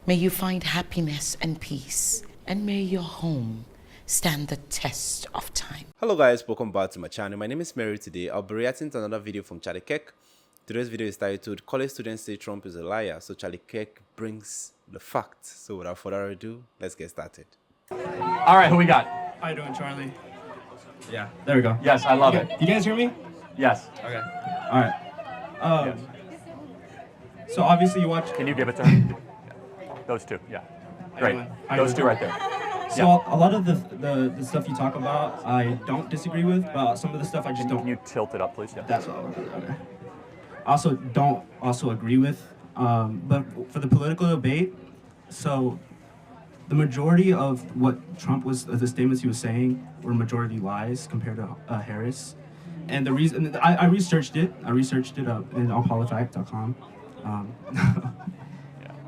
May you find happiness and peace, and may your home stand the test of time. Hello guys, welcome back to my channel. My name is Mary. Today I'll be reacting to another video from Charlie Kirk. Today's video is titled "College Students Say Trump is a Liar." So Charlie Kirk brings the facts. So without further ado, let's get started. All right, who we got? How you doing, Charlie? Yeah, there we go. Yes, I love it. You guys hear me? Yes. Okay. All right. So obviously you watch. Can you give it to her? Those two, yeah. Great. Those two right there. So a lot of the stuff you talk about, I don't disagree with, but some of the stuff I just don't. Can you tilt it up, please? Yeah. That's all. Okay. I also don't agree with, but for the political debate, so the majority of what Trump was, the statements he was saying were majority lies compared to Harris. And the reason, I researched it. I researched it up in allpolifact.com.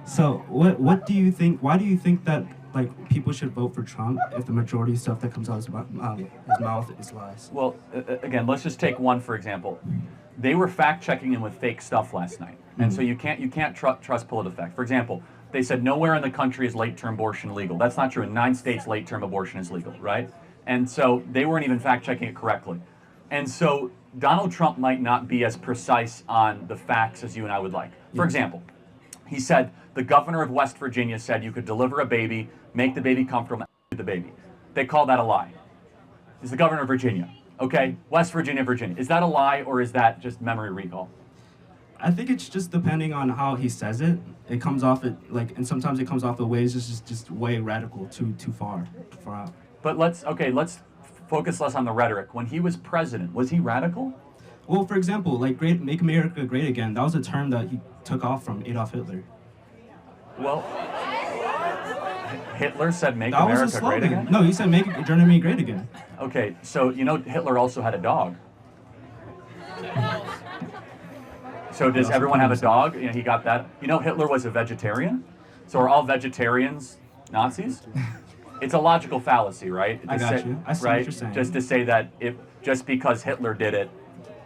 So what do you think? Why do you think that like people should vote for Trump if the majority of stuff that comes out of his mouth is lies? Well, again, let's just take one for example. They were fact checking him with fake stuff last night, and so you can't trust PolitiFact. For example, they said nowhere in the country is late-term abortion legal. That's not true. In 9 states, late-term abortion is legal, right? And so they weren't even fact checking it correctly. And so Donald Trump might not be as precise on the facts as you and I would like. For example, he said the governor of West Virginia said you could deliver a baby, make the baby comfortable, and the baby. They call that a lie. He's the governor of Virginia, okay? West Virginia, Virginia. Is that a lie or is that just memory recall? I think it's just depending on how he says it. It comes off and sometimes it comes off the ways just way radical, too far out. But let's focus less on the rhetoric. When he was president, was he radical? Well, for example, like "Make America Great Again," that was a term that he took off from Adolf Hitler. Well, Hitler said "Make That America was a slogan. Great Again." No, he said "Make Germany Great Again." Okay, so you know Hitler also had a dog. So does everyone have a dog? You know, he got that. You know Hitler was a vegetarian. So are all vegetarians Nazis? It's a logical fallacy, right? I got you. I see what you're saying. Just to say that just because Hitler did it,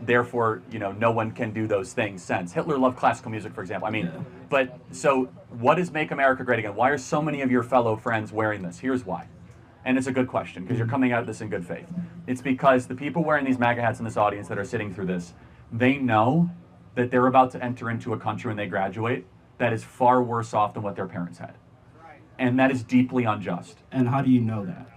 therefore, you know, no one can do those things sense. Hitler loved classical music, for example. I mean, but so what is Make America Great Again? Why are so many of your fellow friends wearing this? Here's why. And it's a good question because you're coming out of this in good faith. It's because the people wearing these MAGA hats in this audience that are sitting through this, they know that they're about to enter into a country when they graduate that is far worse off than what their parents had. And that is deeply unjust. And how do you know that?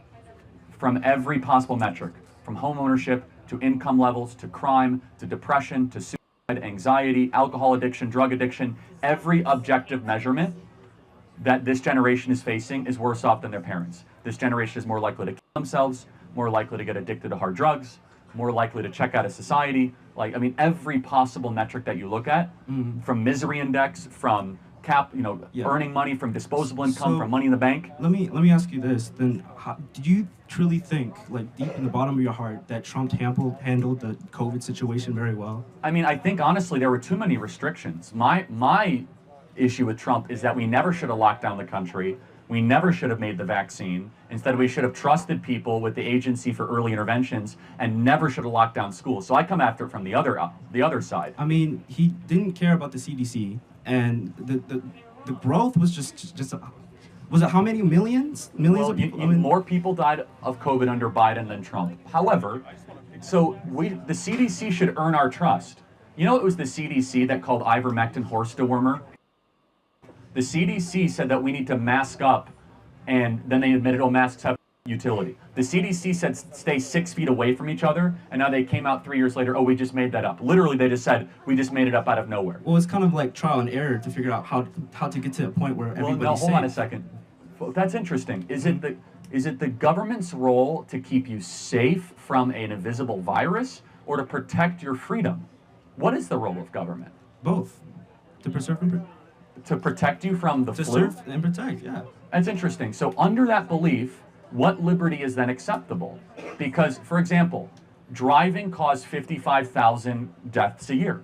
From every possible metric, from home ownership to income levels, to crime, to depression, to suicide, anxiety, alcohol addiction, drug addiction, every objective measurement that this generation is facing is worse off than their parents. This generation is more likely to kill themselves, more likely to get addicted to hard drugs, more likely to check out of society. Like, I mean, every possible metric that you look at, from misery index, from earning money, from disposable income, from money in the bank. Let me ask you this. Then, do you truly think, like deep in the bottom of your heart, that Trump handled the COVID situation very well? I mean, I think honestly there were too many restrictions. My issue with Trump is that we never should have locked down the country. We never should have made the vaccine. Instead, we should have trusted people with the Agency for Early Interventions and never should have locked down schools. So I come after it from the other side. I mean, he didn't care about the CDC, and the growth was just was it how many millions of people? More people died of COVID under Biden than Trump. However, so the CDC should earn our trust. You know, it was the CDC that called ivermectin horse dewormer. The CDC said that we need to mask up, and then they admitted, oh, masks have utility. The CDC said stay 6 feet away from each other, and now they came out 3 years later, oh, we just made that up. Literally, they just said, we just made it up out of nowhere. Well, it's kind of like trial and error to figure out how to get to a point where everybody's safe. Hold on a second. Well, that's interesting. Is it the government's role to keep you safe from an invisible virus or to protect your freedom? What is the role of government? Both. To preserve and to protect you from the flu? To serve and protect, yeah. That's interesting. So under that belief, what liberty is then acceptable? Because, for example, driving caused 55,000 deaths a year.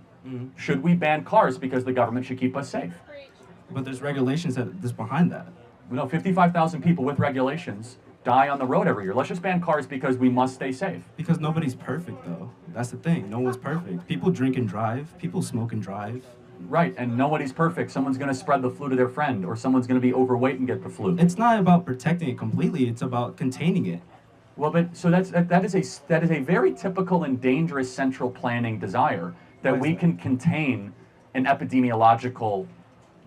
Should we ban cars because the government should keep us safe? But there's regulations that's behind that. No, 55,000 people with regulations die on the road every year. Let's just ban cars because we must stay safe. Because nobody's perfect, though. That's the thing. No one's perfect. People drink and drive. People smoke and drive. Right, and nobody's perfect. Someone's going to spread the flu to their friend, or someone's going to be overweight and get the flu. It's not about protecting it completely. It's about containing it. Well, but so that is a very typical and dangerous central planning desire that Why is we that? can contain an epidemiological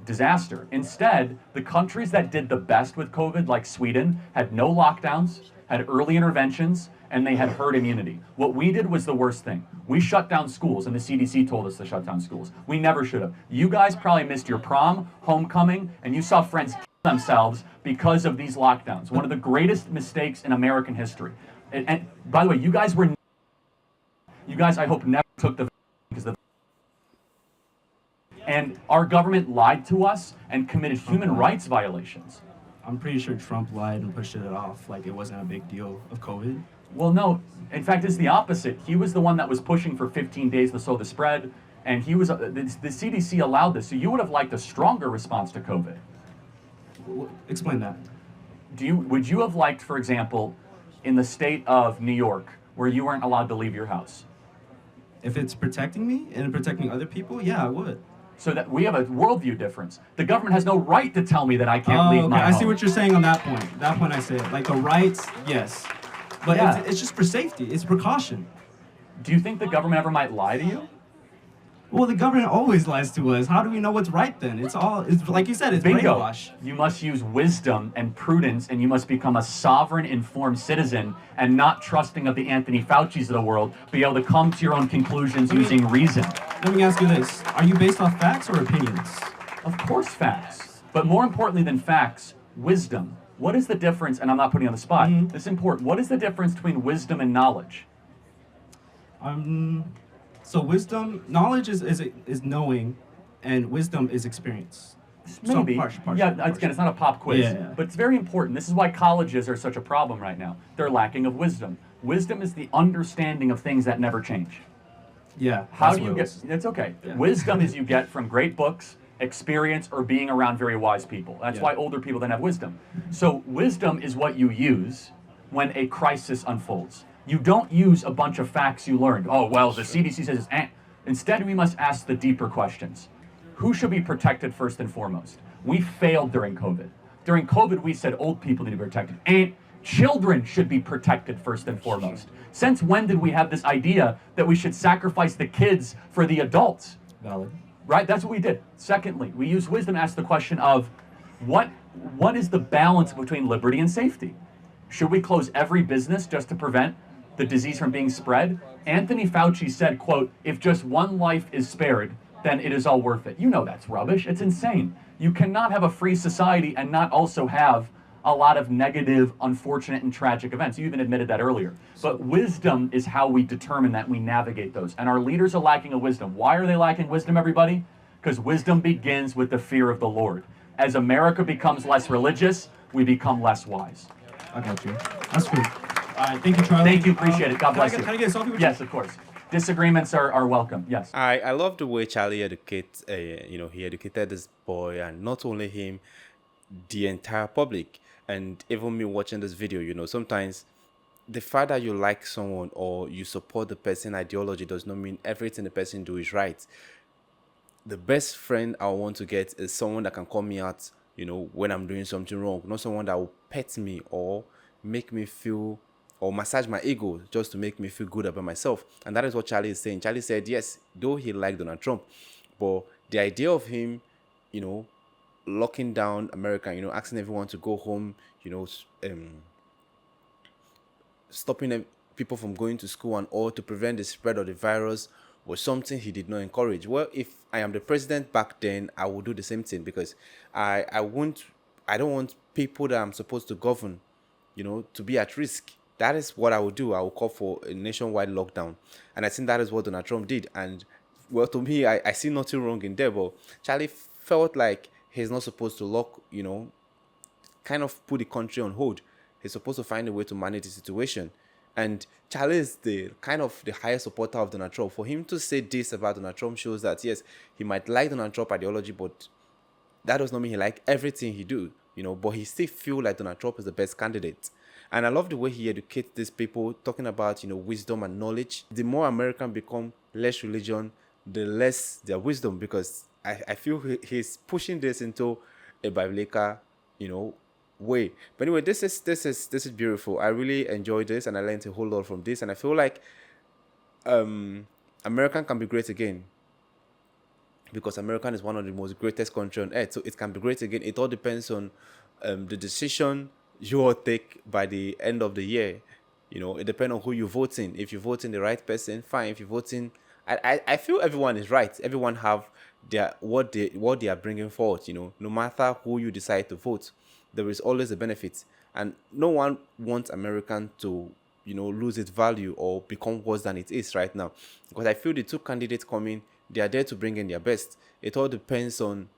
disaster. Instead, the countries that did the best with COVID, like Sweden, had no lockdowns, had early interventions, and they had herd immunity. What we did was the worst thing. We shut down schools, and the CDC told us to shut down schools. We never should have. You guys probably missed your prom, homecoming, and you saw friends kill themselves because of these lockdowns. One of the greatest mistakes in American history. And by the way, you guys, I hope, never took the because the and our government lied to us and committed human rights violations. I'm pretty sure Trump lied and pushed it off like it wasn't a big deal of COVID. Well, no. In fact, it's the opposite. He was the one that was pushing for 15 days to slow the spread, and he was the CDC allowed this. So you would have liked a stronger response to COVID. Explain that. Would you have liked, for example, in the state of New York, where you weren't allowed to leave your house? If it's protecting me and protecting other people, yeah, I would. So that we have a worldview difference. The government has no right to tell me that I can't leave Okay. my I home. see what you're saying on that point. That point I say it. Like the rights, yes. But Yeah. it's just for safety. It's precaution. Do you think the government ever might lie to you? Well, the government always lies to us. How do we know what's right then? It's like you said, it's Bingo. brainwash. You must use wisdom and prudence, and you must become a sovereign, informed citizen, and not trusting of the Anthony Fauci's of the world. Be able to come to your own conclusions using reason. Let me ask you this. Are you based off facts or opinions? Of course, facts. But more importantly than facts, wisdom. What is the difference? And I'm not putting you on the spot. This is important. What is the difference between wisdom and knowledge? So wisdom, knowledge is knowing, and wisdom is experience. Maybe. Yeah, again, it's not a pop quiz, Yeah. but it's very important. This is why colleges are such a problem right now. They're lacking of wisdom. Wisdom is the understanding of things that never change. Yeah. How that's do you what it get? was. It's okay. Yeah. Wisdom is you get from great books, experience, or being around very wise people. That's Yeah. why older people then have wisdom. So wisdom is what you use when a crisis unfolds. You don't use a bunch of facts you learned. Oh, well, the CDC says it's Instead, we must ask the deeper questions. Who should be protected first and foremost? We failed during COVID. During COVID, we said old people need to be protected. And children should be protected first and foremost. Since when did we have this idea that we should sacrifice the kids for the adults? Valid. Right? That's what we did. Secondly, we use wisdom to ask the question of what is the balance between liberty and safety? Should we close every business just to prevent the disease from being spread? Anthony Fauci said, quote, if just one life is spared, then it is all worth it. You know that's rubbish. It's insane. You cannot have a free society and not also have a lot of negative, unfortunate, and tragic events. You even admitted that earlier. But wisdom is how we determine that, we navigate those. And our leaders are lacking of wisdom. Why are they lacking wisdom, everybody? Because wisdom begins with the fear of the Lord. As America becomes less religious, we become less wise. I got you. That's good. All right, thank you, Charlie. Thank you, appreciate it. God bless you. Can I get a selfie with you? Yes, of course. Disagreements are welcome. Yes. I love the way Charlie educates, he educated this boy, and not only him, the entire public. And even me watching this video, sometimes the fact that you like someone or you support the person ideology does not mean everything the person do is right. The best friend I want to get is someone that can call me out, when I'm doing something wrong, not someone that will pet me or make me feel or massage my ego just to make me feel good about myself. And that is what Charlie is saying. Charlie said, yes, though he liked Donald Trump, but the idea of him, locking down America, asking everyone to go home, stopping people from going to school and all to prevent the spread of the virus was something he did not encourage. Well, if I am the president back then, I would do the same thing, because I don't want people that I'm supposed to govern, to be at risk. That is what I would do. I would call for a nationwide lockdown. And I think that is what Donald Trump did. And, well, to me, I see nothing wrong in there. But Charlie felt like he's not supposed to kind of put the country on hold. He's supposed to find a way to manage the situation. And Charlie is the highest supporter of Donald Trump. For him to say this about Donald Trump shows that, yes, he might like Donald Trump ideology, but that does not mean he like everything he do, but he still feel like Donald Trump is the best candidate. And I love the way he educates these people, talking about, wisdom and knowledge. The more Americans become less religion, the less their wisdom, because I feel he's pushing this into a biblical, way. But anyway, this is beautiful. I really enjoyed this, and I learned a whole lot from this, and I feel like American can be great again, because American is one of the most greatest country on earth. So it can be great again. It all depends on the decision you all take by the end of the year. It depends on who you're voting. If you're voting the right person, fine. If you're voting, I feel everyone is right. Everyone have their what they are bringing forward. No matter who you decide to vote, there is always a benefit, and no one wants American to lose its value or become worse than it is right now. Because I feel the two candidates coming, they are there to bring in their best. It all depends on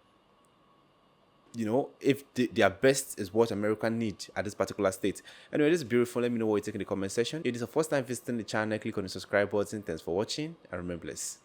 if their best is what America need at this particular state. Anyway, this is beautiful. Let me know what you think in the comment section. If it is the first time visiting the channel, click on the subscribe button. Thanks for watching, and remember bless.